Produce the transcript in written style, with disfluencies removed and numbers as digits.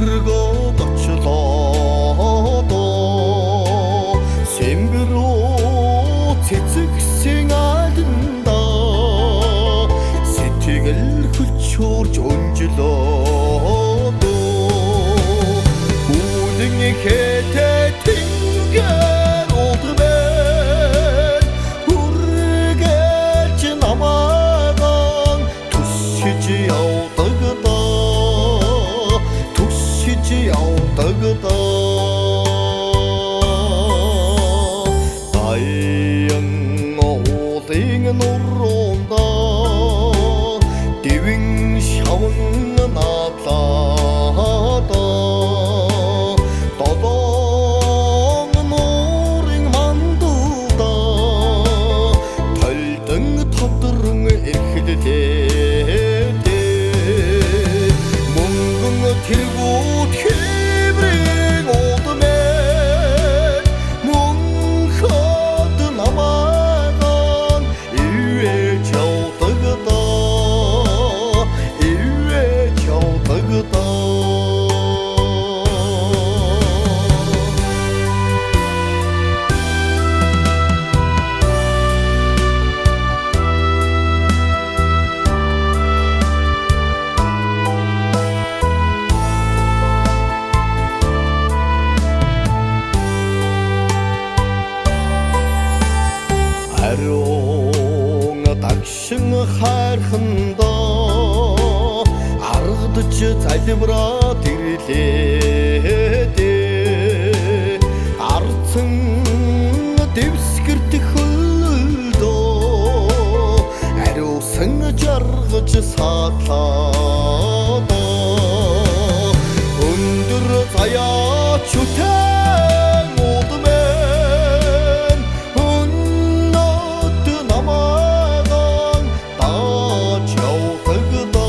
늙어가출라도 샘비로 채찍생 알든다 세팅을 훌초 존질러도 우등의 개태 튕겨 오드맨 우르겠지 남아간 두시지 아우다그다 두시지 아우다그다 다이영 오딩 노론다 디윙 샤운 나타다 떠동 노링 만두다 털등 탑들응 일히데 몽궁 틸고 티브링 오드맨 몽커드 남아간 일외 저우다그다 일외 저우다그다 아룡 닥싱 харханда аргадч залбира тэрлээдэ арцсан дэвсгэрдэх хөлдөө ариусан жаргаж саатлаад өндөр заяач үтэн удмэн өннөд намадан та чавтагда